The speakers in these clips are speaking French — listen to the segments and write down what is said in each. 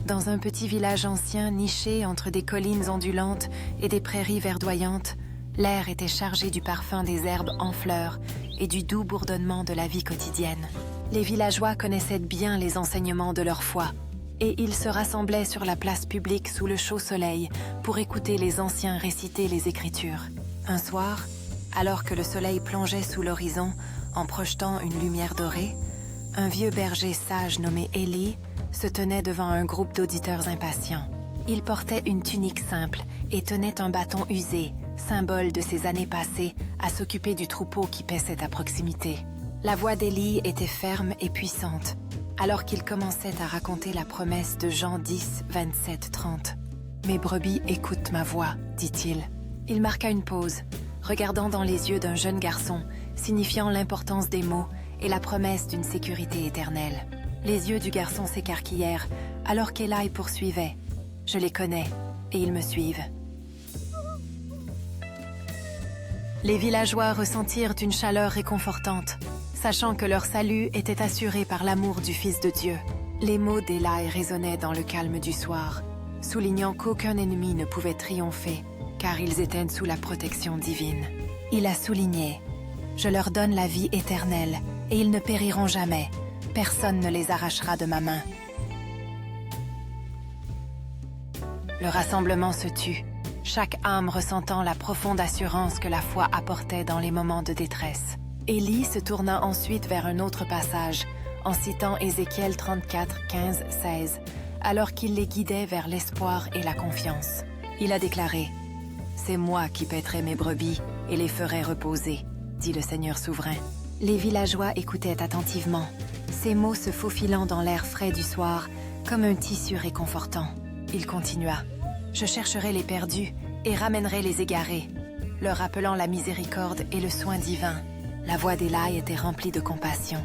Dans un petit village ancien niché entre des collines ondulantes et des prairies verdoyantes, l'air était chargé du parfum des herbes en fleurs et du doux bourdonnement de la vie quotidienne. Les villageois connaissaient bien les enseignements de leur foi, et ils se rassemblaient sur la place publique sous le chaud soleil pour écouter les anciens réciter les Écritures. Un soir, alors que le soleil plongeait sous l'horizon en projetant une lumière dorée, un vieux berger sage nommé Élie se tenait devant un groupe d'auditeurs impatients. Il portait une tunique simple et tenait un bâton usé, symbole de ses années passées à s'occuper du troupeau qui paissait à proximité. La voix d'Élie était ferme et puissante, alors qu'il commençait à raconter la promesse de Jean 10, 27, 30. « Mes brebis écoutent ma voix, dit-il. » Il marqua une pause, regardant dans les yeux d'un jeune garçon, signifiant l'importance des mots et la promesse d'une sécurité éternelle. Les yeux du garçon s'écarquillèrent, alors qu'Élie poursuivait. « Je les connais, et ils me suivent. » Les villageois ressentirent une chaleur réconfortante, sachant que leur salut était assuré par l'amour du Fils de Dieu. Les mots d'Élie résonnaient dans le calme du soir, soulignant qu'aucun ennemi ne pouvait triompher, car ils étaient sous la protection divine. Il a souligné « Je leur donne la vie éternelle, et ils ne périront jamais. Personne ne les arrachera de ma main. » Le rassemblement se tut, chaque âme ressentant la profonde assurance que la foi apportait dans les moments de détresse. Élie se tourna ensuite vers un autre passage, en citant Ézéchiel 34, 15, 16, alors qu'il les guidait vers l'espoir et la confiance. Il a déclaré « C'est moi qui paîtrai mes brebis et les ferai reposer, dit le Seigneur souverain. » Les villageois écoutaient attentivement, ces mots se faufilant dans l'air frais du soir comme un tissu réconfortant. Il continua « Je chercherai les perdus et ramènerai les égarés, leur rappelant la miséricorde et le soin divin. » La voix d'Élie était remplie de compassion,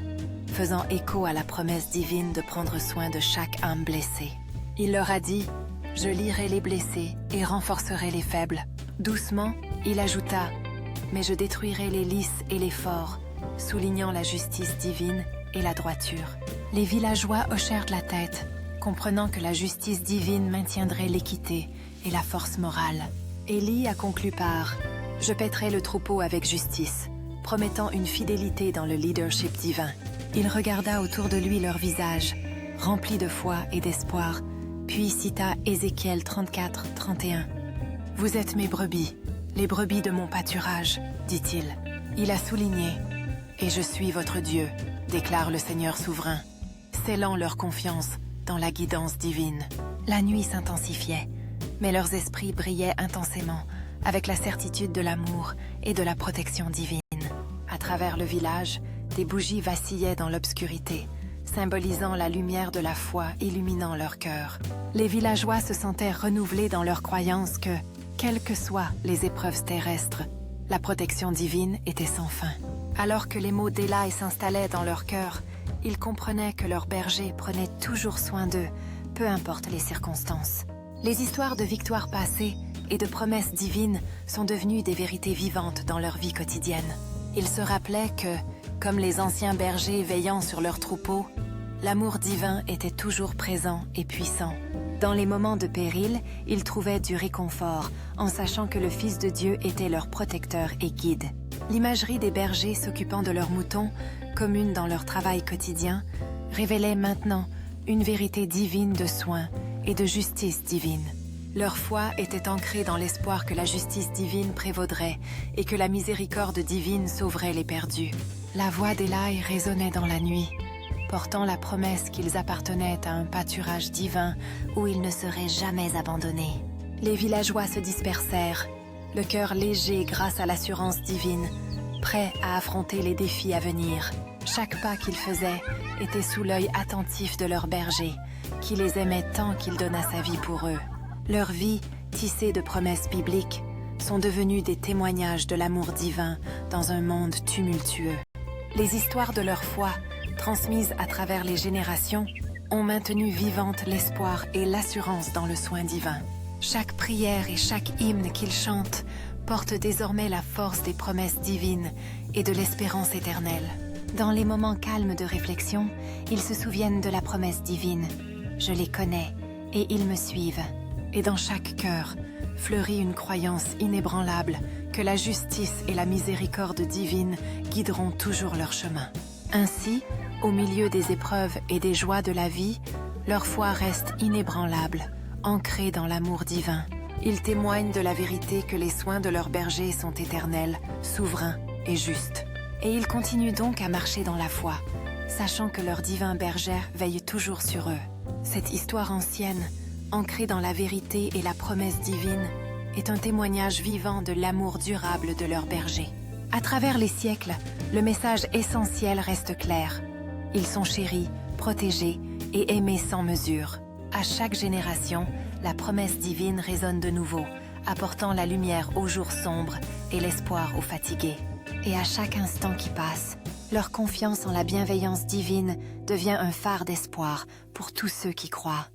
faisant écho à la promesse divine de prendre soin de chaque âme blessée. Il leur a dit « Je lirai les blessés et renforcerai les faibles. » Doucement, il ajouta « Mais je détruirai les lisses et les forts, soulignant la justice divine et la droiture. » Les villageois hochèrent la tête, comprenant que la justice divine maintiendrait l'équité et la force morale. Élie a conclu par « Je paîtrai le troupeau avec justice », promettant une fidélité dans le leadership divin. Il regarda autour de lui leur visage, remplis de foi et d'espoir, puis cita Ézéchiel 34, 31. « Vous êtes mes brebis, les brebis de mon pâturage, dit-il. » Il a souligné « Et je suis votre Dieu, déclare le Seigneur souverain, scellant leur confiance dans la guidance divine. » La nuit s'intensifiait, mais leurs esprits brillaient intensément avec la certitude de l'amour et de la protection divine. À travers le village, des bougies vacillaient dans l'obscurité, symbolisant la lumière de la foi illuminant leur cœur. Les villageois se sentaient renouvelés dans leur croyance que, quelles que soient les épreuves terrestres, la protection divine était sans fin. Alors que les mots d'Élie s'installaient dans leur cœur, ils comprenaient que leur berger prenait toujours soin d'eux, peu importe les circonstances. Les histoires de victoires passées et de promesses divines sont devenues des vérités vivantes dans leur vie quotidienne. Ils se rappelaient que, comme les anciens bergers veillant sur leurs troupeaux, l'amour divin était toujours présent et puissant. Dans les moments de péril, ils trouvaient du réconfort en sachant que le Fils de Dieu était leur protecteur et guide. L'imagerie des bergers s'occupant de leurs moutons, commune dans leur travail quotidien, révélait maintenant une vérité divine de soin et de justice divine. Leur foi était ancrée dans l'espoir que la justice divine prévaudrait et que la miséricorde divine sauverait les perdus. La voix d'Élie résonnait dans la nuit, portant la promesse qu'ils appartenaient à un pâturage divin où ils ne seraient jamais abandonnés. Les villageois se dispersèrent, le cœur léger grâce à l'assurance divine, prêts à affronter les défis à venir. Chaque pas qu'ils faisaient était sous l'œil attentif de leur berger, qui les aimait tant qu'il donna sa vie pour eux. Leurs vies, tissées de promesses bibliques, sont devenues des témoignages de l'amour divin dans un monde tumultueux. Les histoires de leur foi, transmises à travers les générations, ont maintenu vivante l'espoir et l'assurance dans le soin divin. Chaque prière et chaque hymne qu'ils chantent portent désormais la force des promesses divines et de l'espérance éternelle. Dans les moments calmes de réflexion, ils se souviennent de la promesse divine. « Je les connais, et ils me suivent. Et dans chaque cœur fleurit une croyance inébranlable que la justice et la miséricorde divine guideront toujours leur chemin. Ainsi, au milieu des épreuves et des joies de la vie, leur foi reste inébranlable, ancrée dans l'amour divin. Ils témoignent de la vérité que les soins de leur berger sont éternels, souverains et justes. Et ils continuent donc à marcher dans la foi, sachant que leur divin berger veille toujours sur eux. Cette histoire ancienne, ancrée dans la vérité et la promesse divine, est un témoignage vivant de l'amour durable de leur berger. À travers les siècles, le message essentiel reste clair. Ils sont chéris, protégés et aimés sans mesure. À chaque génération, la promesse divine résonne de nouveau, apportant la lumière aux jours sombres et l'espoir aux fatigués. Et à chaque instant qui passe, leur confiance en la bienveillance divine devient un phare d'espoir pour tous ceux qui croient.